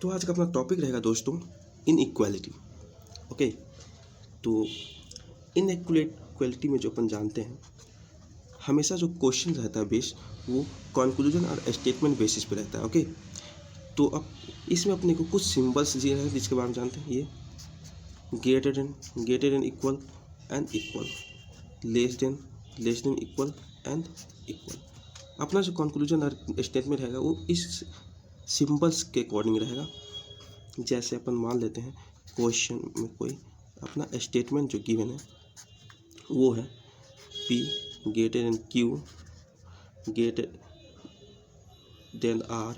तो आज का अपना टॉपिक रहेगा दोस्तों इनइक्वालिटी। ओके, तो इनइक्वालिटी में जो अपन जानते हैं हमेशा जो क्वेश्चन रहता है बेस वो कंक्लूजन और स्टेटमेंट बेसिस पे रहता है। ओके, तो अब इसमें अपने को कुछ सिंबल्स दिए हैं जिसके बारे में जानते हैं। ये greater than equal and equal, less than equal and equal. अपना जो कंक्लूजन और स्टेटमेंट रहेगा वो इस सिंबल्स के अकॉर्डिंग रहेगा। जैसे अपन मान लेते हैं क्वेश्चन में कोई अपना स्टेटमेंट जो गिवन है वो है P greater than Q greater than R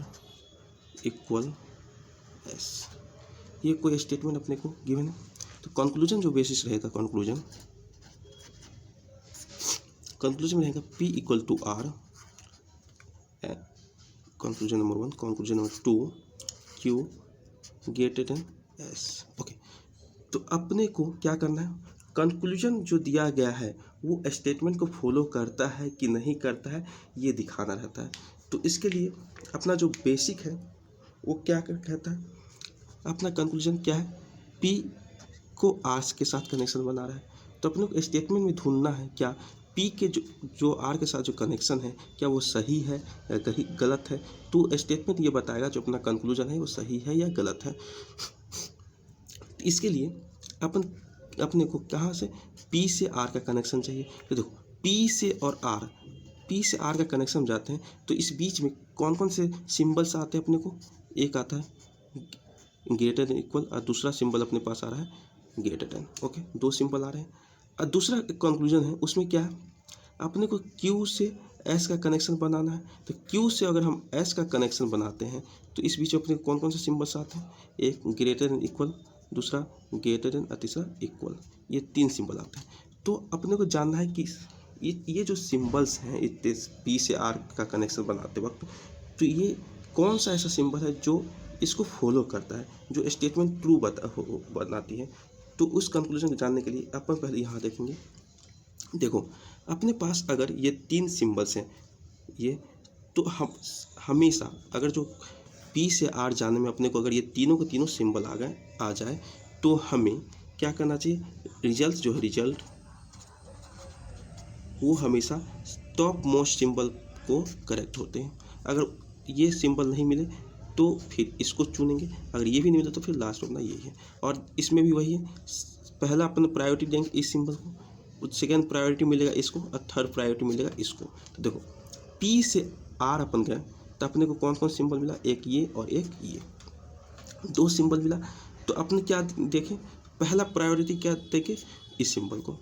equal S। ये कोई स्टेटमेंट अपने को गिवन है। तो कंक्लूजन जो बेसिस रहेगा कंक्लूजन में रहेगा P equal to R, conclusion number 1। Conclusion number 2 Q greater than S। Okay, तो अपने को क्या करना है, कंक्लूजन जो दिया गया है वो स्टेटमेंट को फॉलो करता है कि नहीं करता है ये दिखाना रहता है। तो इसके लिए अपना जो बेसिक है वो क्या कहता है, अपना कंक्लूजन क्या है, P को R के साथ कनेक्शन बना रहा है। तो अपने को स्टेटमेंट में ढूंढना है क्या P के जो R के साथ जो कनेक्शन है क्या वो सही है या गलत है। तो स्टेटमेंट ये बताएगा जो अपना कंक्लूजन है वो सही है या गलत है। इसके लिए अपने को कहाँ से P से R का कनेक्शन चाहिए। तो देखो P से R का कनेक्शन जाते हैं तो इस बीच में कौन कौन से सिंबल्स आते हैं अपने को, एक आता है ग्रेटर देन इक्वल और दूसरा सिंबल अपने पास आ रहा है ग्रेटर देन। ओके, दो सिंबल आ रहे हैं। और दूसरा कंक्लूजन है उसमें क्या है, अपने को Q से S का कनेक्शन बनाना है। तो Q से अगर हम S का कनेक्शन बनाते हैं तो इस बीच अपने को कौन कौन से सिंबल्स आते हैं, एक ग्रेटर देन इक्वल, दूसरा ग्रेटर देन और तीसरा इक्वल। ये तीन सिंबल आते हैं। तो अपने को जानना है कि ये जो सिंबल्स हैं P से R का कनेक्शन बनाते वक्त, तो ये कौन सा ऐसा सिंबल है जो इसको फॉलो करता है, जो स्टेटमेंट ट्रू बनाती है। तो उस कंक्लूजन को जानने के लिए अपन पहले यहाँ देखेंगे। देखो अपने पास अगर ये तीन सिंबल्स हैं ये, तो हम हमेशा अगर जो P से R जानने में अपने को अगर ये तीनों के तीनों सिंबल आ जाए तो हमें क्या करना चाहिए, रिजल्ट वो हमेशा टॉप मोस्ट सिंबल को करेक्ट होते हैं। अगर ये सिंबल नहीं मिले तो फिर इसको चुनेंगे, अगर ये भी नहीं मिला तो फिर लास्ट अपना यही है। और इसमें भी वही है, पहला अपन प्रायोरिटी देंगे इस सिंबल को, सेकेंड प्रायोरिटी मिलेगा इसको और थर्ड प्रायोरिटी मिलेगा इसको। तो देखो P से R अपन गए तो अपने को कौन कौन सिंबल मिला, एक ये और एक ये, दो सिंबल मिला। तो अपने क्या देखें, पहला प्रायोरिटी क्या देखें, इस सिंबल को।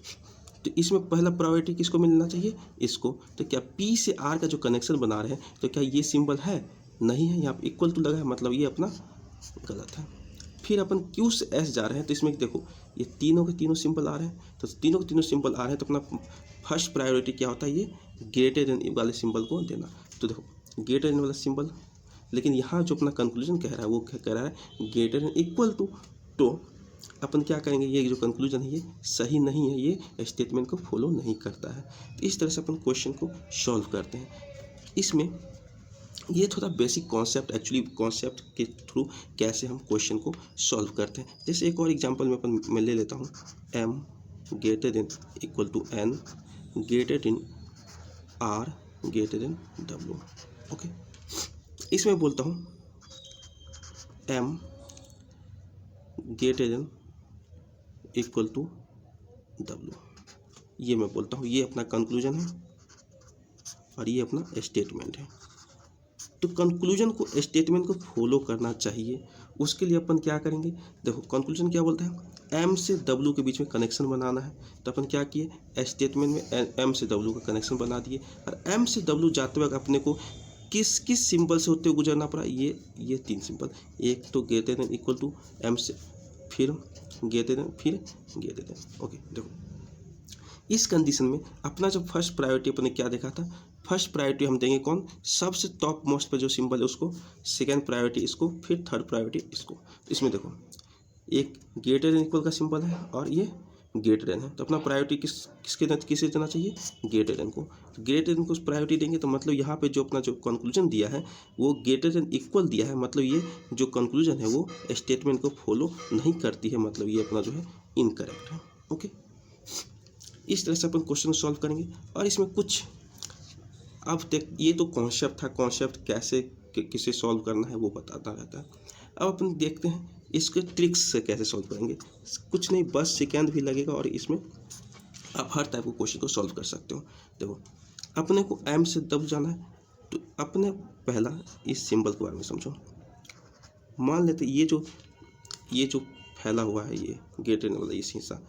तो इसमें पहला प्रायोरिटी किसको मिलना चाहिए, इसको। तो क्या P से R का जो कनेक्शन बना रहे हैं तो क्या ये सिंबल है, नहीं है, यहाँ पे इक्वल टू लगा है मतलब ये अपना गलत है। फिर अपन Q से S जा रहे हैं तो इसमें देखो ये तीनों के तीनों सिंबल आ रहे हैं। तो तीनों के तीनों सिंबल आ रहे हैं तो अपना फर्स्ट प्रायोरिटी क्या होता है, ये ग्रेटर देन वाले सिंबल को देना। तो देखो ग्रेटर देन वाला सिंबल, लेकिन यहाँ जो अपना कंक्लूजन कह रहा है वो कह रहा है ग्रेटर देन इक्वल टू। तो अपन क्या करेंगे, ये जो कंक्लूजन है ये सही नहीं है, ये स्टेटमेंट को फॉलो नहीं करता है। तो इस तरह से अपन क्वेश्चन को सॉल्व करते हैं। इसमें ये थोड़ा बेसिक कॉन्सेप्ट के थ्रू कैसे हम क्वेश्चन को सॉल्व करते हैं। जैसे एक और एग्जांपल मैं ले लेता हूँ, M greater than equal to N greater than R greater than W। Okay, इसमें बोलता हूँ M ग्रेटर देन इक्वल टू W, ये मैं बोलता हूँ, ये अपना कंक्लूजन है और ये अपना स्टेटमेंट है। तो कंक्लूजन को स्टेटमेंट को फॉलो करना चाहिए। उसके लिए अपन क्या करेंगे, देखो कंक्लूजन क्या बोलता है, M से W के बीच में कनेक्शन बनाना है। तो अपन क्या किए, स्टेटमेंट में M से W का कनेक्शन बना दिए। और M से W जाते वक्त अपने को किस किस सिंबल से होते हुए गुजरना पड़ा, ये तीन सिंबल, एक तो greater than equal to M से, फिर ग्रेटर देन, फिर ग्रेटर देन। ओके, देखो इस कंडीशन में अपना जो फर्स्ट प्रायोरिटी अपने क्या देखा था, फर्स्ट प्रायोरिटी हम देंगे कौन, सबसे टॉप मोस्ट पे जो सिंबल है उसको, सेकेंड प्रायोरिटी इसको, फिर थर्ड प्रायोरिटी इसको। इसमें देखो एक ग्रेटर देन इक्वल का सिंबल है और ये ग्रेटर देन है, तो अपना प्रायोरिटी किसे देना चाहिए, ग्रेटर देन को। ग्रेटर देन को प्रायोरिटी देंगे तो मतलब यहाँ पे जो अपना जो कंक्लूजन दिया है वो ग्रेटर देन इक्वल दिया है, मतलब ये जो कंक्लूजन है वो स्टेटमेंट को फॉलो नहीं करती है, मतलब ये अपना जो है इनकरेक्ट है। ओके, इस तरह से अपन क्वेश्चन सॉल्व करेंगे। और इसमें कुछ अब तक ये तो कॉन्सेप्ट था, कॉन्सेप्ट कैसे किसे सॉल्व करना है वो बताता रहता है। अब अपन देखते हैं इसके ट्रिक्स से कैसे सॉल्व करेंगे। कुछ नहीं, बस सेकेंड भी लगेगा और इसमें आप हर टाइप के क्वेश्चन को सॉल्व कर सकते हो। देखो अपने को एम से दब जाना है, तो अपने पहला इस सिंबल के बारे में समझो। मान लेते ये जो फैला हुआ है ये ग्रेटर देन वाला ये शीशा,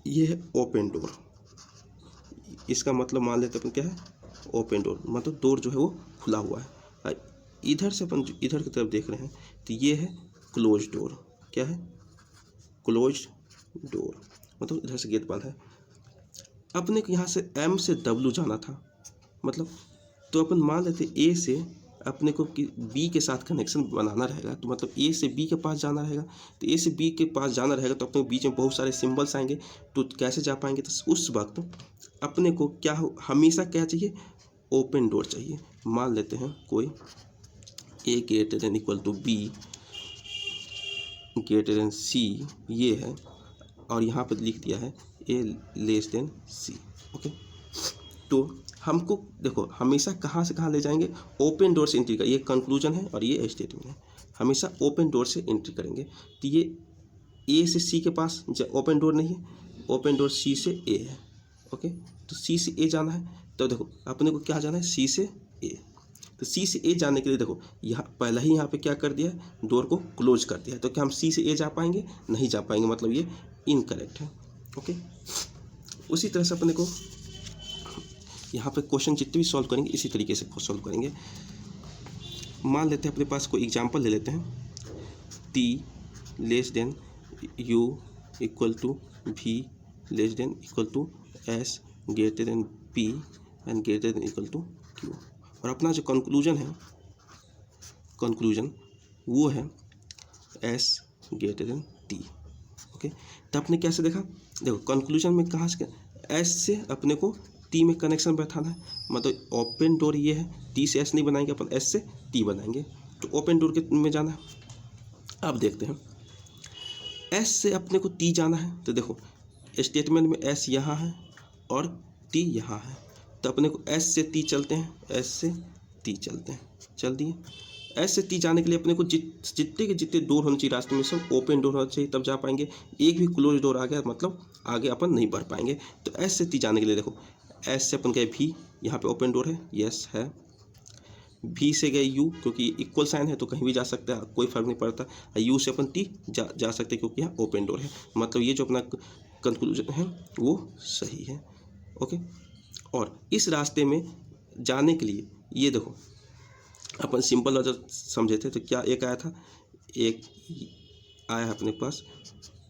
ये है ओपन डोर। इसका मतलब मान लेते अपन क्या है, ओपन डोर, मतलब डोर जो है वो खुला हुआ है। इधर से अपन इधर की तरफ देख रहे हैं तो ये है क्लोज डोर। क्या है, क्लोज डोर, मतलब इधर से गेट बंद है। अपने को यहाँ से एम से डब्ल्यू जाना था, मतलब तो अपन मान लेते ए से अपने को कि बी के साथ कनेक्शन बनाना रहेगा, तो मतलब ए से बी के पास जाना रहेगा। तो ए से बी के पास जाना रहेगा तो अपने बीच में बहुत सारे सिंबल्स आएंगे, तो कैसे जा पाएंगे। तो उस वक्त अपने को क्या हो, हमेशा क्या चाहिए, ओपन डोर चाहिए। मान लेते हैं कोई A greater than equal to B greater than C ये है, और यहाँ पर लिख दिया है A less than C. Okay, तो हमको देखो हमेशा कहाँ से कहाँ ले जाएंगे, ओपन डोर से एंट्री कर, ये कंक्लूजन है और ये स्टेटमेंट है, हमेशा ओपन डोर से एंट्री करेंगे। तो ये ए से सी के पास ओपन डोर नहीं है, ओपन डोर सी से ए है। ओके, तो सी से ए जाना है, तो देखो अपने को क्या जाना है, सी से ए। तो सी से ए जाने के लिए देखो यहाँ पहला ही यहाँ पे क्या कर दिया है, डोर को क्लोज कर दिया है, तो क्या हम सी से ए जा पाएंगे, नहीं जा पाएंगे, मतलब ये इनकरेक्ट है। ओके, उसी तरह से अपने को यहाँ पे क्वेश्चन जितने भी सॉल्व करेंगे इसी तरीके से सॉल्व करेंगे। मान लेते हैं अपने पास कोई एग्जांपल ले लेते हैं, T less than U equal to भी less than equal to S greater than P and greater than equal to Q. और अपना जो कंक्लूजन है, कंक्लूजन वो है S greater than T. Okay, तो आपने कैसे देखा, देखो कंक्लूजन में कहाँ से एस से अपने को टी में कनेक्शन बैठाना है, मतलब ओपन डोर ये है, टी से एस नहीं बनाएंगे अपन, एस से टी बनाएंगे, तो ओपन डोर के में जाना है। अब देखते हैं एस से अपने को टी जाना है, तो देखो स्टेटमेंट में एस यहाँ है और टी यहाँ है, तो अपने को एस से टी चलते हैं, एस से टी चलते हैं, चल दिए। एस से टी जाने के लिए अपने को जितने के जितने डोर होने चाहिए रास्ते में सब ओपन डोर होना चाहिए, तब जा पाएंगे। एक भी क्लोज डोर आ गया मतलब आगे अपन नहीं बढ़ पाएंगे। तो एस से टी जाने के लिए देखो एस से अपन गए भी, यहाँ पे ओपन डोर है, यस है। भी से गए यू, क्योंकि इक्वल साइन है तो कहीं भी जा सकता है, कोई फर्क नहीं पड़ता। यू से अपन टी जा सकते क्योंकि यहाँ ओपन डोर है, मतलब ये जो अपना कंक्लूजन है वो सही है। ओके, और इस रास्ते में जाने के लिए ये देखो अपन सिंपल वाला समझे थे, तो क्या एक आया था, एक आया है अपने पास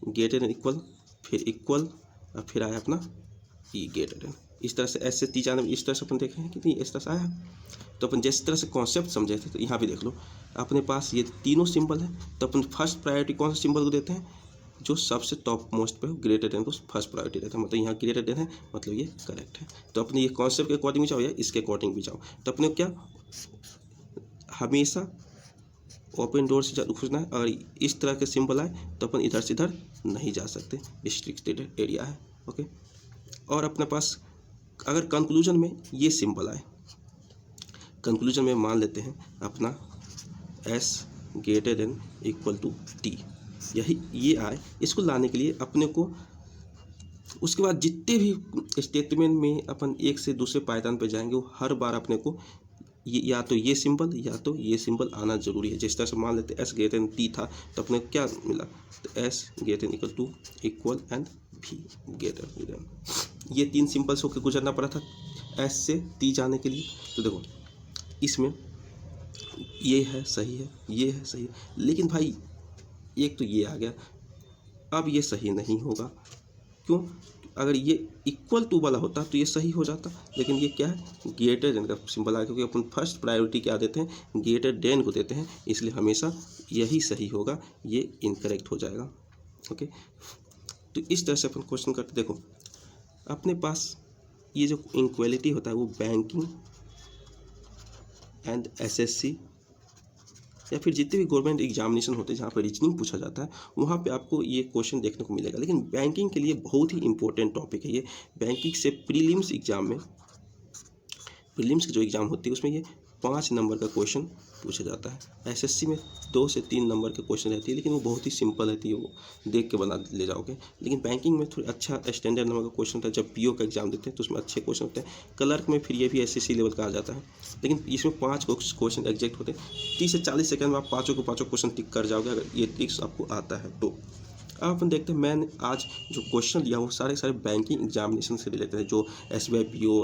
ग्रेटर देन इक्वल, फिर इक्वल और फिर आया अपना ई ग्रेटर देन। इस तरह से एस से टी जाने में इस तरह से अपन देखे हैं कि नहीं, इस तरह से आया। तो अपन जिस तरह से कॉन्सेप्ट समझे थे, तो यहाँ भी देख लो अपने पास ये तीनों सिंबल है, तो अपन फर्स्ट प्रायोरिटी कौन सा सिंबल को देते हैं, जो सबसे टॉप मोस्ट पे हो ग्रेटर देन को फर्स्ट प्रायोरिटी देता है, मतलब यहाँ ग्रेटर देन है, मतलब ये करेक्ट है। तो अपने ये कॉन्सेप्ट के अकॉर्डिंग भी जाओ या इसके अकॉर्डिंग भी जाओ, तो अपने क्या हमेशा ओपन डोर से घुसना है, अगर इस तरह के सिंबल आए तो अपन इधर से इधर नहीं जा सकते, रिस्ट्रिक्टेड एरिया है। ओके, और अपने पास अगर कंक्लूजन में ये सिंबल आए, कंक्लूजन में मान लेते हैं अपना S greater than equal to T, यही ये आए, इसको लाने के लिए अपने को उसके बाद जितने भी स्टेटमेंट में अपन एक से दूसरे पायदान पे जाएंगे वो हर बार अपने को ये या तो ये सिंबल या तो ये सिंबल आना जरूरी है। जिस तरह से मान लेते एस ग्रेटर देन टी था तो अपने को क्या मिला, तो S greater than equal to equal and भी ग्रेटर देन, ये तीन सिंबल्स होकर गुजरना पड़ा था एस से टी जाने के लिए। तो देखो इसमें ये है सही है, ये है सही है, लेकिन भाई एक तो ये आ गया, अब ये सही नहीं होगा। क्यों, अगर ये इक्वल टू वाला होता तो ये सही हो जाता, लेकिन ये क्या है, ग्रेटर देन का सिंबल आ, क्योंकि अपन फर्स्ट प्रायोरिटी क्या देते हैं, ग्रेटर देन को देते हैं, इसलिए हमेशा यही सही होगा, ये इनकरेक्ट हो जाएगा। ओके, तो इस तरह से अपन क्वेश्चन करते। देखो अपने पास ये जो इनक्वालिटी होता है वो बैंकिंग एंड एसएससी या फिर जितने भी गवर्नमेंट एग्जामिनेशन होते हैं जहाँ पर रीजनिंग पूछा जाता है वहाँ पे आपको ये क्वेश्चन देखने को मिलेगा। लेकिन बैंकिंग के लिए बहुत ही इंपॉर्टेंट टॉपिक है ये। बैंकिंग से प्रीलिम्स एग्जाम में, प्रीलिम्स की जो एग्ज़ाम होती है उसमें ये 5 नंबर का क्वेश्चन पूछा जाता है। एसएससी में 2 से 3 नंबर के क्वेश्चन रहती है, लेकिन वो बहुत ही सिंपल रहती है, वो देख के बना ले जाओगे। लेकिन बैंकिंग में थोड़ी अच्छा स्टैंडर्ड नंबर का क्वेश्चन होता है। जब पीओ का एग्जाम देते हैं तो उसमें अच्छे क्वेश्चन होते हैं। क्लर्क में फिर ये भी एसएससी लेवल का आ जाता है, लेकिन इसमें 5 क्वेश्चन एग्जैक्ट होते हैं। 30 से 40 सेकंड में आप पाँचों के पाँचों क्वेश्चन टिक कर जाओगे अगर ये ट्रिक्स आपको आता है तो। अब अपन देखते हैं मैंने आज जो क्वेश्चन लिया वो सारे सारे बैंकिंग एग्जामिनेशन से रिलेटेड है, जो एसबीआई पीओ,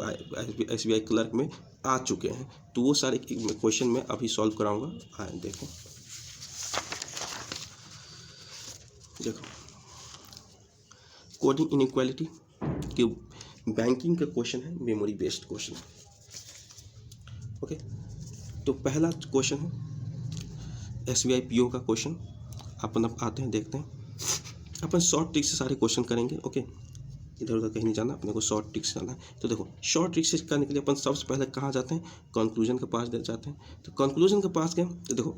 एसबीआई क्लर्क में आ चुके हैं। तो वो सारे क्वेश्चन मैं अभी सॉल्व कराऊंगा। आए देखो, देखो कोडिंग इनइक्वालिटी के बैंकिंग का क्वेश्चन है, मेमोरी बेस्ड क्वेश्चन। ओके, तो पहला क्वेश्चन है एसबीआई पीओ का क्वेश्चन। अपन अब आते हैं, देखते हैं। अपन शॉर्ट ट्रिक से सारे क्वेश्चन करेंगे। ओके, इधर उधर कहीं नहीं जाना, अपने को शॉर्ट ट्रिक से जाना है। तो देखो शॉर्ट ट्रिक से करने के लिए अपन सबसे पहले कहाँ जाते हैं, कंक्लूजन के पास जाते हैं। तो कंक्लूजन के पास गए तो देखो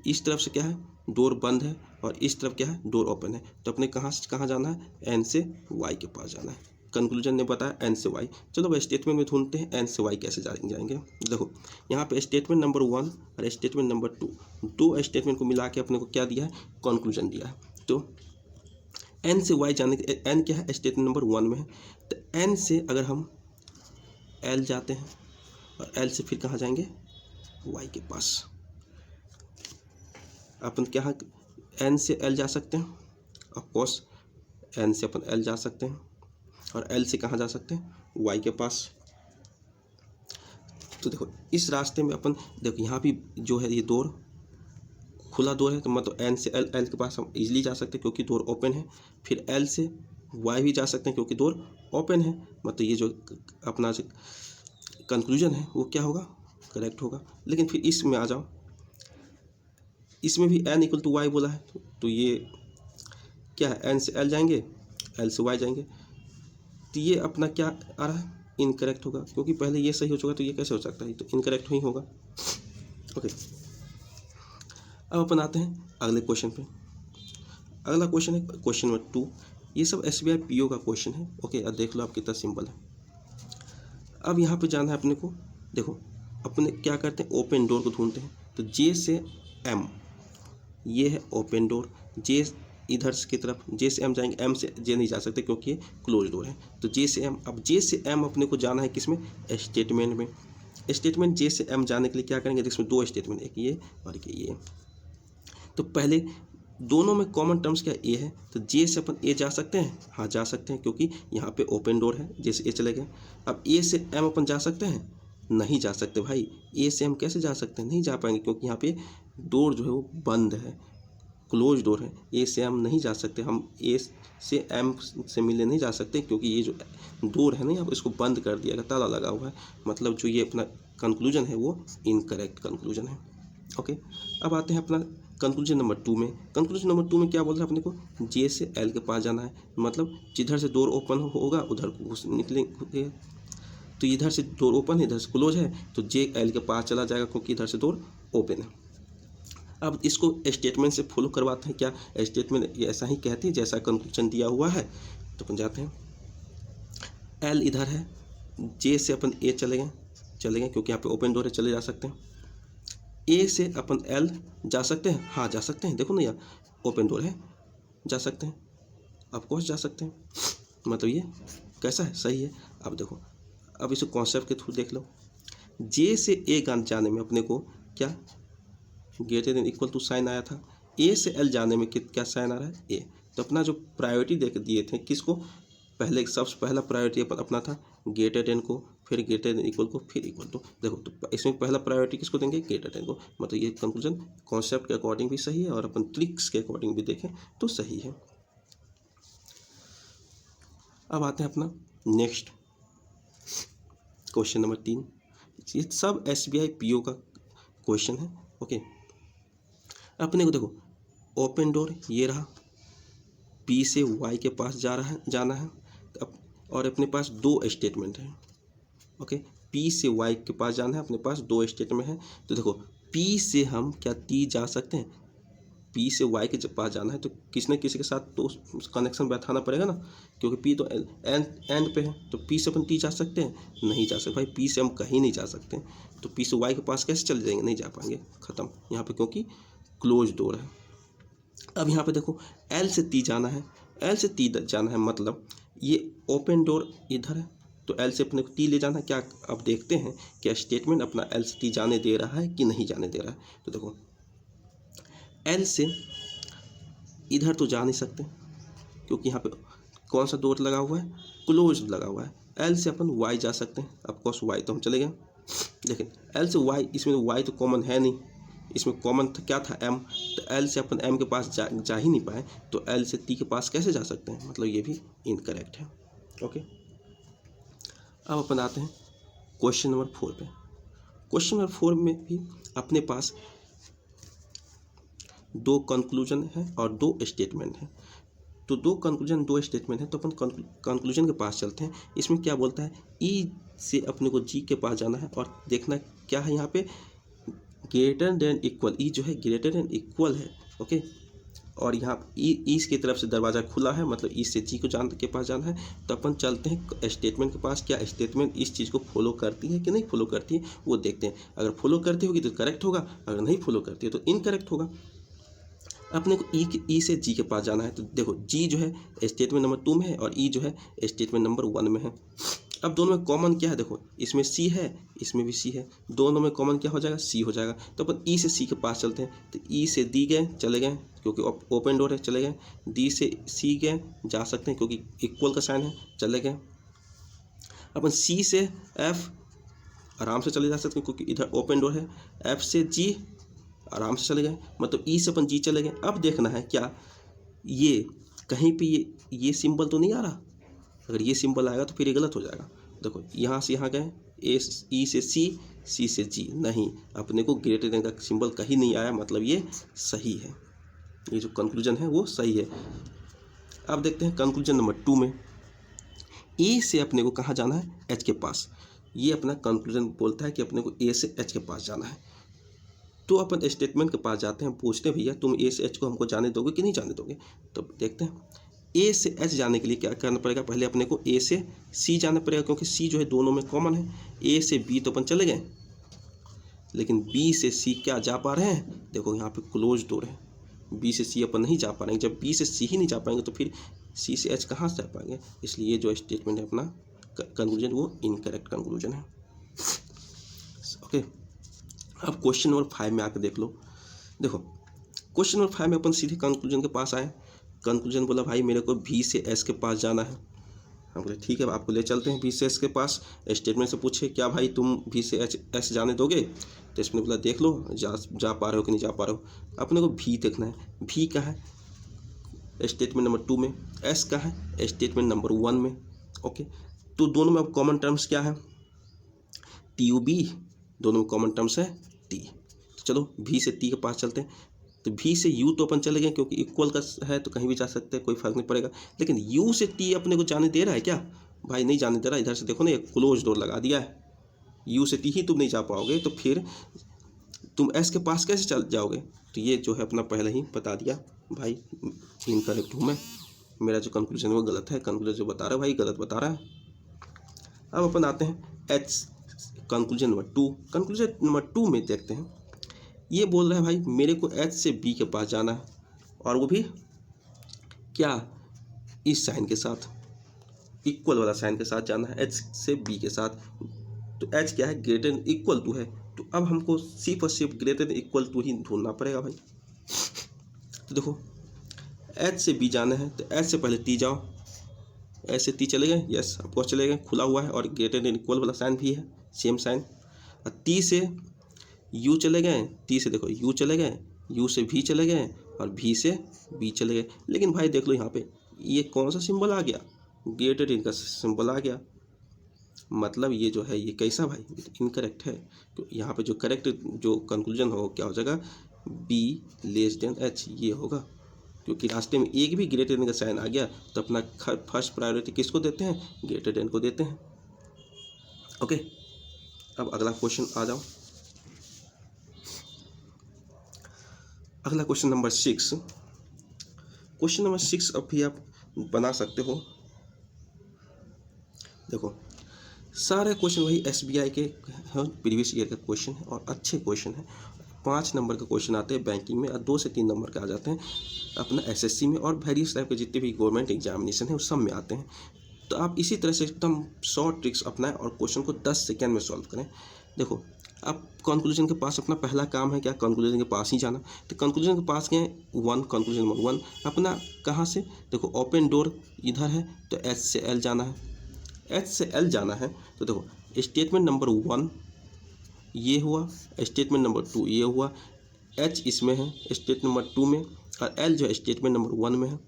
इस तरफ से क्या है, डोर बंद है, और इस तरफ क्या है, डोर ओपन है। तो अपने कहाँ से कहाँ जाना है, एन से वाई के पास जाना है। कंक्लूजन ने बताया एन से वाई। चलो भाई स्टेटमेंट में ढूंढते हैं एन से वाई कैसे जाएंगे। देखो यहाँ पे स्टेटमेंट नंबर 1 और स्टेटमेंट नंबर 2, दो स्टेटमेंट को मिला के अपने को क्या दिया है, कंक्लूजन दिया है। तो एन से वाई जाने के, एन क्या है, स्टेटमेंट नंबर 1 में है। तो एन से अगर हम एल जाते हैं और एल से फिर कहाँ जाएंगे, वाई के पास। अपन क्या एन से एल जा सकते हैं, ऑफकोर्स एन से अपन एल जा सकते हैं, और एल से कहाँ जा सकते हैं, वाई के पास। तो देखो इस रास्ते में अपन देखो यहाँ भी जो है ये डोर खुला डोर है, तो मतलब एन से एल के पास हम इजीली जा सकते हैं क्योंकि डोर ओपन है। फिर एल से वाई भी जा सकते हैं क्योंकि डोर ओपन है। मतलब ये जो अपना जो कंक्लूजन है वो क्या होगा, करेक्ट होगा। लेकिन फिर इसमें आ जाओ, इसमें भी एन इक्वल टू वाई बोला है, तो ये क्या है, एन से एल जाएंगे, एल से वाई जाएंगे। तो ये अपना क्या आ रहा है, इनकरेक्ट होगा, क्योंकि पहले ये सही हो चुका तो ये कैसे हो सकता है, तो इनकरेक्ट ही होगा। ओके, अब अपन आते हैं अगले क्वेश्चन पे। अगला क्वेश्चन है क्वेश्चन नंबर 2। ये सब एसबीआई पीओ का क्वेश्चन है। ओके, अब देख लो आप कितना सिंपल है। अब यहाँ पे जाना है अपने को। देखो अपने क्या करते हैं, ओपन डोर को ढूंढते हैं। तो जे से एम ये है ओपन डोर, जे इधर की तरफ जे से एम जाएंगे, एम से जे नहीं जा सकते क्योंकि ये क्लोज डोर है। तो जे से एम, अब जे से एम अपने को जाना है किसमें, स्टेटमेंट में। स्टेटमेंट जे से एम जाने के लिए क्या करेंगे, जिसमें 2 स्टेटमेंट, एक ये और एक ये। तो पहले दोनों में कॉमन टर्म्स क्या ए है, तो जे से अपन ए जा सकते हैं, हाँ जा सकते हैं क्योंकि यहाँ पे ओपन डोर है, जे से ए चले गए। अब ए से एम अपन जा सकते हैं, नहीं जा सकते भाई। ए से एम कैसे जा सकते हैं, नहीं जा पाएंगे क्योंकि यहाँ पे डोर जो है वो बंद है, क्लोज डोर है। ए से एम नहीं जा सकते, हम ए से एम से मिलने नहीं जा सकते क्योंकि ये जो डोर है ना यहाँ पर इसको बंद कर दिया गया, ताला लगा हुआ है। मतलब जो ये अपना कंक्लूजन है वो इनकरेक्ट कंक्लूजन है। ओके, अब आते हैं अपना कंक्लूजन नंबर 2 में। कंक्लूजन नंबर 2 में क्या बोल रहा है अपने को, जे से एल के पास जाना है, मतलब जिधर से डोर ओपन होगा उधर घुस निकलेंगे। तो इधर से डोर ओपन है, इधर से क्लोज है, तो जे एल के पास चला जाएगा क्योंकि इधर से डोर ओपन है। अब इसको स्टेटमेंट से फॉलो करवाते हैं। क्या स्टेटमेंट ऐसा ही कहती है जैसा कंक्लूजन दिया हुआ है। तो अपन जाते हैं, एल इधर है, जे से अपन ए चले गए क्योंकि यहाँ पे ओपन डोर है, चले जा सकते हैं। ए से अपन एल जा सकते हैं, हाँ जा सकते हैं, देखो ना यार ओपन डोर है, जा सकते हैं, ऑफकोर्स जा सकते हैं। मतलब ये कैसा है, सही है। अब देखो, अब इसे कॉन्सेप्ट के थ्रू देख लो। जे से ए जाने में अपने को क्या greater than equal to sign आया था, ए से एल जाने में क्या साइन आ रहा है, ए। तो अपना जो प्रायोरिटी दे दिए थे किसको, पहले सबसे पहला प्रायोरिटी अपना था ग्रेटर देन को, फिर ग्रेटर देन इक्वल को, फिर इक्वल टू। देखो तो इसमें पहला प्रायोरिटी किसको देंगे, ग्रेटर देन को। मतलब ये कंक्लूजन कॉन्सेप्ट के अकॉर्डिंग भी सही है और अपन ट्रिक्स के अकॉर्डिंग भी देखें तो सही है। अब आते हैं अपना नेक्स्ट क्वेश्चन नंबर 3। ये सब एसबीआई पीओ का क्वेश्चन है। ओके, अपने को देखो ओपन डोर ये रहा, बी से वाई के पास जाना है और अपने पास दो स्टेटमेंट है। ओके, पी से वाई के पास जाना है, अपने पास दो स्टेटमेंट है। तो देखो पी से हम क्या टी जा सकते हैं, पी से वाई के पास जाना है तो किसी न किसी के साथ तो कनेक्शन बैठाना पड़ेगा ना, क्योंकि पी तो एंड पे है। तो पी से अपन टी जा सकते हैं, नहीं जा सकते भाई, पी से हम कहीं नहीं जा सकते। तो पी से वाई के पास कैसे चले जाएंगे, नहीं जा पाएंगे, ख़त्म यहाँ पे, क्योंकि क्लोज डोर है। अब यहाँ पे देखो एल से टी जाना है, एल से टी जाना है, मतलब ये ओपन डोर इधर है, तो एल से अपने को टी ले जाना है। क्या अब देखते हैं क्या स्टेटमेंट अपना एल से टी जाने दे रहा है कि नहीं जाने दे रहा है। तो देखो एल से इधर तो जा नहीं सकते, क्योंकि यहाँ पे कौन सा डोर लगा हुआ है, क्लोज लगा हुआ है। एल से अपन वाई जा सकते हैं, ऑफकोर्स वाई तो हम चले गए, लेकिन एल से वाई, इसमें वाई तो कॉमन है नहीं, इसमें कॉमन क्या था एम, तो एल से अपन एम के पास जा ही नहीं पाए, तो एल से टी के पास कैसे जा सकते हैं, मतलब ये भी इनकरेक्ट है। ओके, अब अपन आते हैं क्वेश्चन नंबर 4 पे। क्वेश्चन नंबर 4 में भी अपने पास दो कंक्लूजन है और दो स्टेटमेंट है। तो दो कंक्लूजन दो स्टेटमेंट है, तो अपन कंक्लूजन के पास चलते हैं। इसमें क्या बोलता है, ई से अपने को जी के पास जाना है और देखना क्या है यहाँ पे, ग्रेटर देन इक्वल, ई जो है ग्रेटर देन इक्वल है। ओके, और यहाँ ई की तरफ से दरवाज़ा खुला है, मतलब ई से जी को के पास जाना है। तो अपन चलते हैं स्टेटमेंट के पास, क्या स्टेटमेंट इस चीज़ को फॉलो करती है कि नहीं फॉलो करती है, वो देखते हैं। अगर फॉलो करती होगी तो करेक्ट होगा, अगर नहीं फॉलो करती है तो इनकरेक्ट होगा। अपने को ई से जी के पास जाना है, तो देखो जी जो है स्टेटमेंट नंबर 2 में है और ई जो है स्टेटमेंट नंबर 1 में है। अब दोनों में कॉमन क्या है, देखो इसमें सी है, इसमें भी सी है, दोनों में कॉमन क्या हो जाएगा, सी हो जाएगा। तो अपन ई से सी के पास चलते हैं, तो ई से डी गए, चले गए क्योंकि ओपन डोर है, चले गए। डी से सी गए, जा सकते हैं क्योंकि इक्वल का साइन है, चले गए। अपन सी से एफ आराम से चले जा सकते हैं क्योंकि इधर ओपन डोर है। एफ से जी आराम से चले गए, मतलब ई से अपन जी चले गए। अब देखना है क्या ये कहीं पे ये सिंबल तो नहीं आ रहा, अगर ये सिंबल आएगा तो फिर ये गलत हो जाएगा। देखो यहाँ से यहाँ गए, ई से सी से जी, नहीं, अपने को ग्रेटर देन का सिंबल कहीं नहीं आया, मतलब ये सही है, ये जो कंक्लूजन है वो सही है। अब देखते हैं कंक्लूजन नंबर 2 में, ए से अपने को कहाँ जाना है, एच के पास। ये अपना कंक्लूजन बोलता है कि अपने को ए से एच के पास जाना है। तो अपन स्टेटमेंट के पास जाते हैं, पूछते हैं भैया तुम ए से एच को हमको जाने दोगे कि नहीं जाने दोगे। तो देखते हैं ए से एच जाने के लिए क्या करना पड़ेगा, पहले अपने को ए से सी जाना पड़ेगा, क्योंकि सी जो है दोनों में कॉमन है। ए से बी तो अपन चले गए, लेकिन बी से सी क्या जा पा रहे हैं, देखो यहाँ पे क्लोज डोर है, बी से सी अपन नहीं जा पा रहे हैं। जब बी से सी ही नहीं जा पाएंगे तो फिर सी से एच कहाँ से जा पाएंगे, इसलिए ये जो स्टेटमेंट है अपना कंक्लूजन वो इनकरेक्ट कंक्लूजन है। ओके, अब क्वेश्चन नंबर 5 में आकर देख लो। देखो क्वेश्चन नंबर 5 में अपन सीधे कंक्लूजन के पास आए। कंक्लूजन बोला भाई मेरे को बी से एस के पास जाना है। हम बोले ठीक है, आपको ले चलते हैं बी से एस के पास। स्टेटमेंट से पूछे क्या भाई तुम बी से एस जाने दोगे, तो इसमें बोला देख लो जा पा रहे हो कि नहीं जा पा रहे हो। अपने को भी देखना है, भी का है स्टेटमेंट नंबर 2 में, एस का है स्टेटमेंट नंबर 1 में। ओके, तो दोनों में अब कॉमन टर्म्स क्या है, टी यू बी, दोनों में कॉमन टर्म्स है टी। तो चलो भी से टी के पास चलते हैं। तो भी से यू तो अपन चले गए क्योंकि इक्वल का है तो कहीं भी जा सकते हैं, कोई फर्क नहीं पड़ेगा। लेकिन यू से टी अपने को जाने दे रहा है क्या, भाई नहीं जाने दे रहा। इधर से देखो ना, एक क्लोज डोर लगा दिया है, यू से टी ही तुम नहीं जा पाओगे, तो फिर तुम एस के पास कैसे चल जाओगे। तो ये जो है अपना पहले ही बता दिया भाई, इनकरेक्ट हूँ मैं, मेरा जो कंक्लूजन है वो गलत है, कंक्लूजन जो बता रहा है भाई गलत बता रहा है। अब अपन आते हैं H conclusion number 2। Conclusion number 2 में देखते हैं, ये बोल रहा है भाई मेरे को एच से बी के पास जाना है, और वो भी क्या, इस साइन के साथ, इक्वल वाला साइन के साथ जाना है, एच से बी के साथ। तो एच क्या है, ग्रेटर देन इक्वल टू है, तो अब हमको सिर्फ और सिर्फ ग्रेटर देन इक्वल टू ही ढूंढना पड़ेगा भाई। तो देखो एच से बी जाना है, तो एच से पहले टी जाओ, एच से टी चले गए, यस आपको चले गए, खुला हुआ है और ग्रेटर देन इक्वल वाला साइन भी है, सेम साइन। और टी से यू चले गए, टी से देखो यू चले गए, यू से भी चले गए और भी से बी चले गए। लेकिन भाई देख लो यहाँ पे ये कौन सा सिंबल आ गया, ग्रेटर देन का सिंबल आ गया, मतलब ये जो है ये कैसा भाई, इनकरेक्ट है। तो यहाँ पे जो करेक्ट जो कंक्लूजन हो क्या हो जाएगा, बी लेस देन एच, ये होगा, क्योंकि रास्ते में एक भी ग्रेटर देन का साइन आ गया तो अपना फर्स्ट प्रायोरिटी किसको देते हैं, ग्रेटर देन को देते हैं। ओके, अब अगला क्वेश्चन आ जाओ। अगला क्वेश्चन नंबर 6। क्वेश्चन नंबर 6 अब भी आप बना सकते हो। देखो सारे क्वेश्चन वही SBI के प्रीवियस ईयर का क्वेश्चन है और अच्छे क्वेश्चन है। 5 नंबर के क्वेश्चन आते हैं बैंकिंग में और 2 से 3 नंबर के आ जाते हैं अपना SSC में और वेरियस टाइप के जितने भी गवर्नमेंट एग्जामिनेशन है उस सब में आते हैं। तो आप इसी तरह से एकदम शॉर्ट ट्रिक्स अपनाएं और क्वेश्चन को 10 सेकेंड में सॉल्व करें। देखो अब कंक्लूजन के पास अपना पहला काम है क्या, कंक्लूजन के पास ही जाना। तो कंक्लूजन के पास गए 1, कंक्लूजन नंबर 1 अपना कहाँ से, देखो ओपन डोर इधर है तो H से L जाना है, H से L जाना है। तो देखो स्टेटमेंट नंबर 1 ये हुआ, स्टेटमेंट नंबर 2 ये हुआ, H इसमें है स्टेटमेंट नंबर 2 में और L जो है स्टेटमेंट नंबर 1 में है।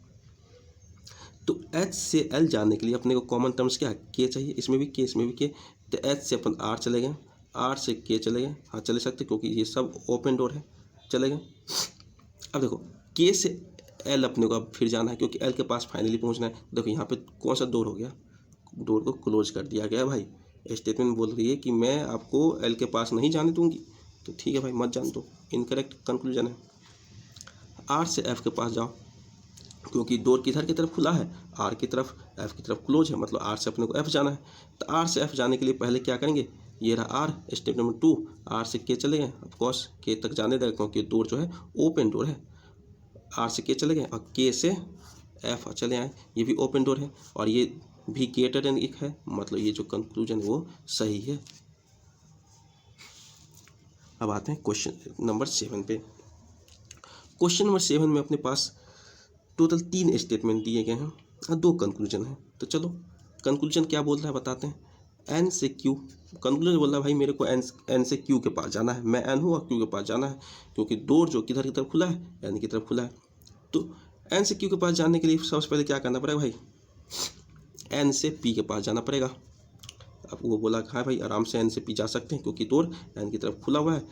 तो H से L जाने के लिए अपने को कॉमन टर्म्स क्या है, K चाहिए, इसमें भी K इसमें भी K। तो H से अपन R चले गए, R से K चले गए, हाँ चले सकते क्योंकि ये सब ओपन डोर है, चले गए। अब देखो K से L अपने को अब फिर जाना है क्योंकि L के पास फाइनली पहुंचना है। देखो यहाँ पे कौन सा डोर हो गया, डोर को क्लोज कर दिया गया भाई। स्टेटमेंट बोल रही है कि मैं आपको L के पास नहीं जाने दूंगी, तो ठीक है भाई मत जान दो, इनकरेक्ट कंक्लूजन है। R से F के पास जाओ क्योंकि डोर किधर की तरफ खुला है, R की तरफ, F की तरफ क्लोज है, मतलब R से अपने को F जाना है। तो R से F जाने के लिए पहले क्या करेंगे, ये रहा R स्टेप नंबर 2, R से K चले गए, ऑफकोर्स K तक जाने देगा क्योंकि डोर जो है ओपन डोर है। R से K चले गए और K से F चले आए, ये भी ओपन डोर है और ये भी ग्रेटर देन एक है, मतलब ये जो कंक्लूजन है वो सही है। अब आते हैं क्वेश्चन नंबर 7 पे। क्वेश्चन नंबर 7 में अपने पास टोटल 3 स्टेटमेंट दिए गए हैं और 2 कंक्लूजन है। तो चलो कंक्लूजन क्या बोल रहा है बताते हैं। N से Q, कंक्लूजन बोल रहा है भाई मेरे को N से Q के पास जाना है, मैं N हूँ और Q के पास जाना है क्योंकि डोर जो किधर की तरफ खुला है, N की तरफ खुला है। तो N से Q के पास जाने के लिए सबसे पहले क्या करना पड़ेगा भाई, N से P के पास जाना पड़ेगा। अब वो बोला हाँ भाई आराम से N से P जा सकते हैं क्योंकि डोर N की तरफ खुला हुआ है,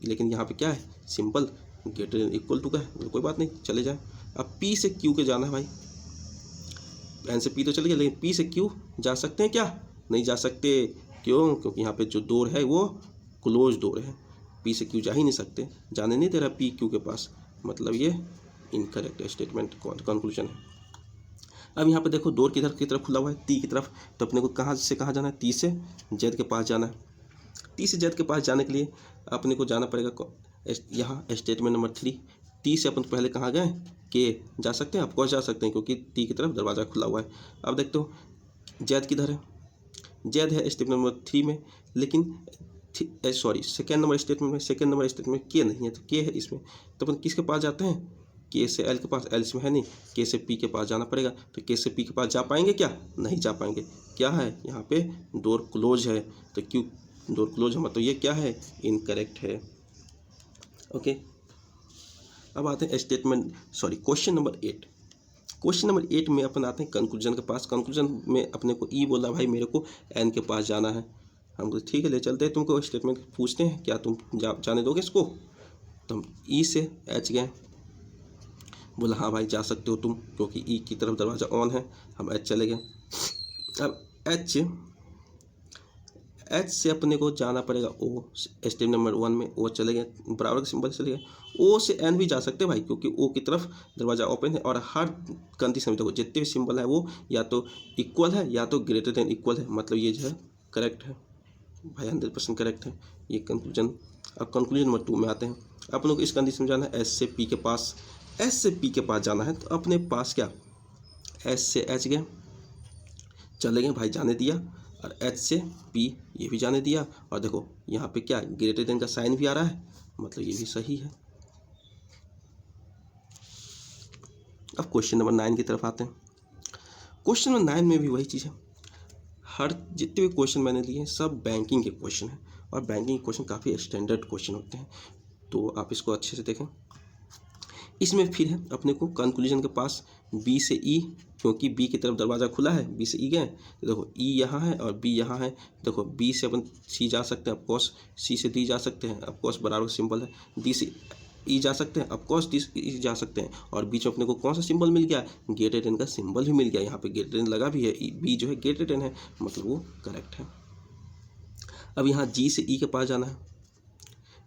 लेकिन यहाँ पे क्या है, simple greater than equal to का है, कोई बात नहीं चले जाए। अब P से Q के जाना है भाई, N से P तो चले गए लेकिन P से Q जा सकते हैं क्या, नहीं जा सकते। क्यों, क्योंकि यहाँ पे जो डोर है वो क्लोज डोर है, P से Q जा ही नहीं सकते, जाने नहीं दे रहा P Q के पास, मतलब ये इनकरेक्ट स्टेटमेंट कंक्लूजन है। अब यहाँ पे देखो डोर किधर की तरफ खुला हुआ है, T की तरफ, तो अपने को कहाँ से कहाँ जाना है, T से Z के पास जाना है। T से Z के पास जाने के लिए अपने को जाना पड़ेगा यहाँ स्टेटमेंट नंबर 3। T से अपन पहले कहाँ गए, K जा सकते हैं, ऑफकोर्स जा सकते हैं क्योंकि T की तरफ दरवाज़ा खुला हुआ है। अब देखते हो Z किधर है, Z है स्टेटमेंट नंबर 3 में, लेकिन सेकेंड नंबर स्टेटमेंट K नहीं है, तो K है इसमें। तो अपन किसके पास जाते हैं, K से L के पास, L इसमें है नहीं, K से P के पास जाना पड़ेगा। तो K से P के पास जा पाएंगे क्या, नहीं जा पाएंगे। क्या है यहाँ पे डोर क्लोज है, तो क्यों डोर क्लोज है मतलब ये क्या है, इनकरेक्ट है। ओके, अब आते हैं क्वेश्चन नंबर 8। क्वेश्चन नंबर 8 में अपन आते हैं कंक्लूजन के पास। कंक्लूजन में अपने को ई बोला भाई मेरे को N के पास जाना है। हम बोले ठीक है ले चलते हैं, तुमको स्टेटमेंट पूछते हैं क्या तुम जाने दोगे इसको। तो हम ई से H गए, बोला हाँ भाई जा सकते हो तुम क्योंकि ई की तरफ दरवाज़ा ऑन है, हम H चले गए। अब H से अपने को जाना पड़ेगा O, स्टेप नंबर 1 में O चले गए, बराबर के सिंबल चले गए। O से N भी जा सकते हैं भाई क्योंकि O की तरफ दरवाज़ा ओपन है और हर कंडीशन में देखो जितने भी सिंबल है वो या तो इक्वल है या तो ग्रेटर देन इक्वल है, मतलब ये जो है करेक्ट है भाई, 100% करेक्ट है ये कंक्लूजन। अब कंक्लूजन नंबर 2 में आते हैं। अपन लोग इस कंडीशन में जाना है S से P के पास, S से P के पास जाना है तो अपने पास क्या, S से H गए, चले गए भाई जाने दिया, और H से P ये भी जाने दिया, और देखो यहाँ पे क्या ग्रेटर देन का साइन भी आ रहा है, मतलब ये भी सही है। अब क्वेश्चन नंबर 9 की तरफ आते हैं। क्वेश्चन नंबर 9 में भी वही चीज़ है, हर जितने भी क्वेश्चन मैंने लिए हैं सब बैंकिंग के क्वेश्चन हैं और बैंकिंग के क्वेश्चन काफ़ी स्टैंडर्ड क्वेश्चन होते हैं, तो आप इसको अच्छे से देखें। इसमें फिर है अपने को कंक्लूजन के पास B से E, क्योंकि B की तरफ दरवाज़ा खुला है, B से E गए, तो देखो E यहाँ है और B यहाँ है। देखो B से अपन C जा सकते हैं, ऑफकोर्स C से D जा सकते हैं, ऑफकोर्स बराबर सिंबल है। D से ई जा सकते हैं, ऑफकोर्स ई जा सकते हैं, और बीच में अपने को कौन सा सिंबल मिल गया, ग्रेटर देन का सिंबल भी मिल गया, यहाँ पे ग्रेटर देन लगा भी है, बी जो है ग्रेटर देन है, मतलब वो करेक्ट है। अब यहाँ जी से ई के पास जाना है,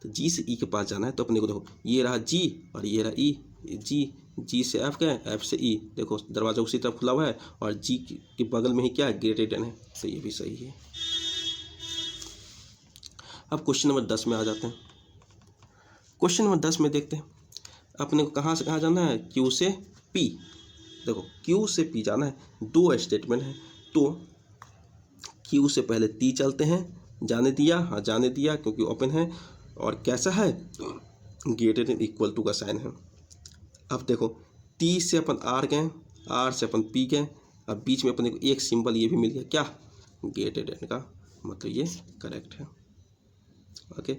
तो जी से ई के पास जाना है, तो अपने को देखो ये रहा जी और ये रहा ई, जी से एफ गए, एफ से ई, देखो दरवाजा उसी तरफ खुला हुआ है और जी के बगल में ही क्या है, ग्रेटर देन है, तो ये भी सही है। अब क्वेश्चन नंबर 10 में आ जाते हैं। क्वेश्चन नंबर 10 में देखते हैं अपने को कहाँ से कहाँ जाना है, क्यू से पी। देखो क्यू से पी जाना है, दो स्टेटमेंट है, तो क्यू से पहले टी चलते हैं, जाने दिया, हाँ जाने दिया क्योंकि ओपन है, और कैसा है, ग्रेटर देन इक्वल टू का साइन है। अब देखो टी से अपन आर गए, आर से अपन पी गए, अब बीच में अपने को एक सिंबल ये भी मिल गया, क्या, ग्रेटर देन का, मतलब ये करेक्ट है। ओके,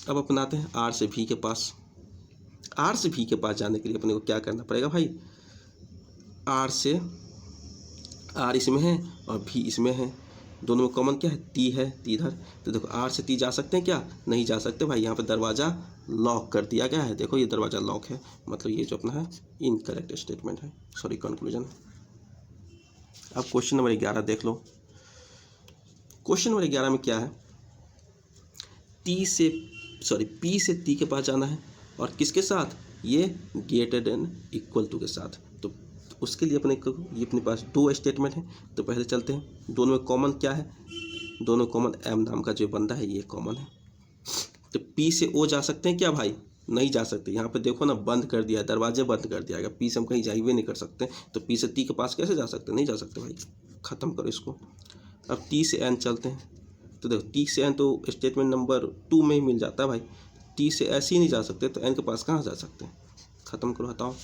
अब अपन आते हैं आर से भी के पास। आर से भी के पास जाने के लिए अपने को क्या करना पड़ेगा भाई, आर से, आर इसमें है और भी इसमें है, दोनों में कॉमन क्या है, टी है, टी इधर, तो देखो आर से टी जा सकते हैं क्या, नहीं जा सकते भाई, यहाँ पे दरवाज़ा लॉक कर दिया गया है, देखो ये दरवाज़ा लॉक है, मतलब ये जो अपना है इनकरेक्ट स्टेटमेंट है, सॉरी कंक्लूजन। अब क्वेश्चन नंबर 11 देख लो। क्वेश्चन नंबर 11 में क्या है, पी से टी के पास जाना है, और किसके साथ, ये ग्रेटर देन इक्वल टू के साथ, तो उसके लिए अपने को ये अपने पास दो स्टेटमेंट है, तो पहले चलते हैं, दोनों में कॉमन क्या है, दोनों कॉमन एम नाम का जो बंदा है ये कॉमन है, तो पी से ओ जा सकते हैं क्या भाई, नहीं जा सकते, यहाँ पे देखो ना बंद कर दिया है, दरवाजे बंद कर दिया गया, पी से हम कहीं जा ही नहीं कर सकते, तो पी से टी के पास कैसे जा सकते, नहीं जा सकते भाई, ख़त्म करो इसको। अब टी से एन चलते हैं, तो देखो टी से एन तो स्टेटमेंट नंबर 2 में ही मिल जाता है भाई, टी से ऐसे ही नहीं जा सकते, तो एन के पास कहाँ जा सकते हैं, ख़त्म करो, हटाओ।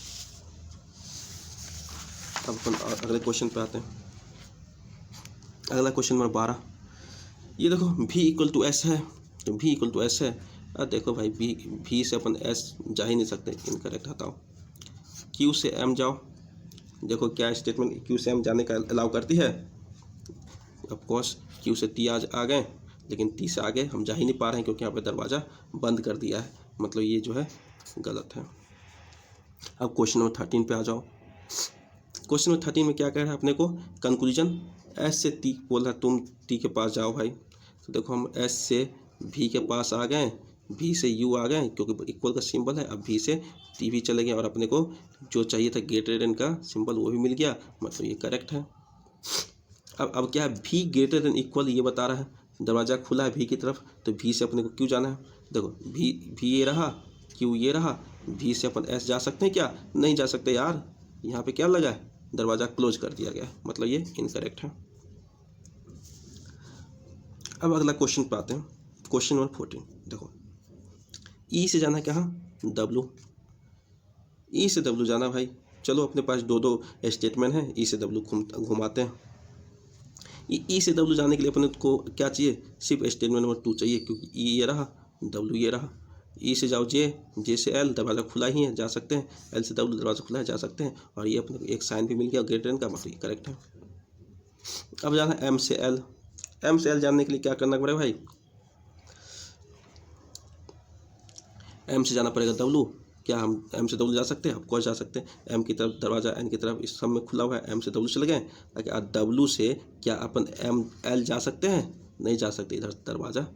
अब अपन अगले क्वेश्चन पे आते हैं। अगला क्वेश्चन नंबर 12, ये देखो भी इक्वल टू एस है, तो भी इक्वल टू एस है, अब देखो भाई भी से अपन एस जा ही नहीं सकते, इनकरेक्ट, हटाओ। क्यू से एम जाओ, देखो क्या स्टेटमेंट क्यू से एम जाने का अलाउ करती है, ऑफकोर्स क्यू से टी आ गए, लेकिन टी से आगे हम जा ही नहीं पा रहे हैं क्योंकि यहाँ पे दरवाज़ा बंद कर दिया है, मतलब ये जो है गलत है। अब क्वेश्चन नंबर 13 पे आ जाओ। क्वेश्चन नंबर 13 में क्या कह रहा है अपने को, कंक्लूजन, एस से टी बोल रहा है, तुम टी के पास जाओ भाई, तो देखो हम एस से भी के पास आ गए, भी से यू आ गए क्योंकि इक्वल का सिंबल है, अब भी से टी भी चले गए, और अपने को जो चाहिए था ग्रेटर देन का सिंबल वो भी मिल गया, मतलब ये करेक्ट है। अब क्या है, भी ग्रेटर देन इक्वल ये बता रहा है, दरवाज़ा खुला है भी की तरफ, तो भी से अपने को क्यों जाना है, देखो भी ये रहा, क्यू ये रहा, भी से अपन एस जा सकते हैं क्या, नहीं जा सकते यार, यहाँ पे क्या लगा है, दरवाज़ा क्लोज कर दिया गया, मतलब ये इनकरेक्ट है। अब अगला क्वेश्चन पे आते हैं, क्वेश्चन नंबर 14, देखो ई से जाना है कहाँ, डब्लू, ई से डब्लू जाना भाई, चलो अपने पास दो स्टेटमेंट हैं, ई से डब्लू घुमाते हैं। ई से डब्लू जाने के लिए अपने को क्या चाहिए, सिर्फ स्टेटमेंट नंबर 2 चाहिए, क्योंकि ई ये रहा, डब्लू ये रहा, ई से जाओ जे से एल, दरवाज़ा खुला ही है, जा सकते हैं, एल से डब्लू दरवाज़ा खुला है, जा सकते हैं, और ये अपने को एक साइन भी मिल गया ग्रेटर देन का, मतलब करेक्ट है। अब जाना है एम से एल, एम से एल जानने के लिए क्या करना पड़ेगा भाई, एम से जाना पड़ेगा डब्लू, क्या हम एम से डब्लू जा सकते हैं, ऑफकोर्स जा सकते हैं, एम की तरफ दरवाज़ा एन की तरफ इस सब में खुला हुआ है, एम से डब्लू चले गए, ताकि डब्लू से क्या अपन एम एल जा सकते हैं, नहीं जा सकते, इधर दरवाज़ा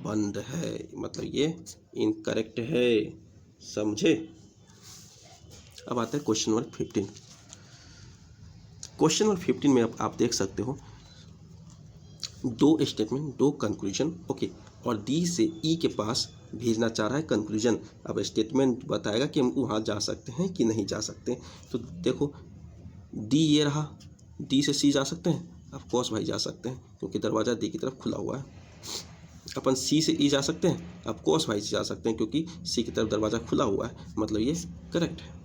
बंद है, मतलब ये इनकरेक्ट है, समझे। अब आता है क्वेश्चन नंबर 15। क्वेश्चन नंबर 15 में आप देख सकते हो दो स्टेटमेंट, दो कंक्लूजन, ओके, और डी से ई के पास भेजना चाह रहा है कंक्लूजन। अब स्टेटमेंट बताएगा कि हम वहाँ जा सकते हैं कि नहीं जा सकते, तो देखो डी ये रहा, डी से सी जा सकते हैं, ऑफ कोर्स भाई जा सकते हैं क्योंकि दरवाज़ा डी की तरफ खुला हुआ है। अपन सी से ई जा सकते हैं, ऑफ कोर्स भाई जा सकते हैं क्योंकि सी की तरफ दरवाज़ा खुला हुआ है, मतलब ये करेक्ट है।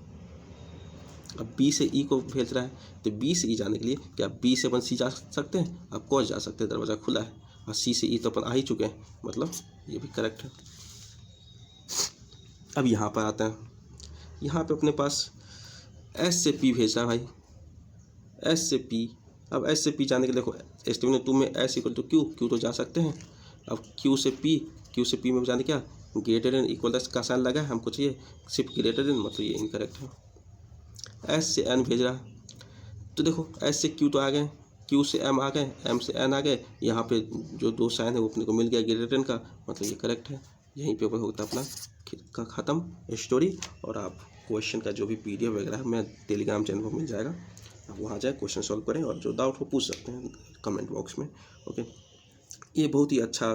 अब बी से ई को भेज रहा है, तो बी से ई जाने के लिए क्या बी से अपन सी जा सकते हैं, ऑफ कोर्स जा सकते हैं, दरवाज़ा खुला है, और सी से ई तो अपन आ ही चुके हैं, मतलब ये भी करेक्ट है। अब यहाँ पर आते हैं, यहाँ पे अपने पास एस से पी भेजा है भाई, एस से पी, अब एस से पी जाने के लिए देखो स्टेटमेंट 2 में S equal to Q, Q तो जा सकते हैं, अब क्यू से पी में जाने क्या ग्रेटर देन इक्वल दस का साइन लगा है, हमको चाहिए सिर्फ ग्रेटर देन, मतलब ये इनकरेक्ट है। एस से एन भेज रहा, तो देखो एस से क्यू तो आ गए, क्यू से एम आ गए, एम से एन आ गए, यहाँ पे जो दो साइन है वो अपने को मिल गया ग्रेटर देन का, मतलब ये करेक्ट है। यहीं पे होता अपना का ख़त्म स्टोरी। और आप क्वेश्चन का जो भी PDF वगैरह है मैं टेलीग्राम चैनल पर मिल जाएगा, आप वहाँ जाए क्वेश्चन सॉल्व करें और जो डाउट हो पूछ सकते हैं कमेंट बॉक्स में। ओके, ये बहुत ही अच्छा,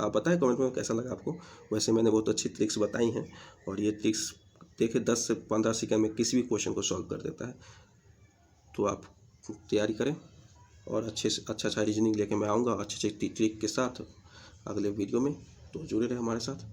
आप बताएं कमेंट में कैसा लगा आपको। वैसे मैंने बहुत अच्छी ट्रिक्स बताई हैं और ये ट्रिक्स देखिए 10 से 15 सेकंड में किसी भी क्वेश्चन को सॉल्व कर देता है। तो आप तैयारी करें और अच्छे से अच्छा रीजनिंग लेके मैं आऊँगा अच्छे ट्रिक के साथ अगले वीडियो में, तो जुड़े रहे हमारे साथ।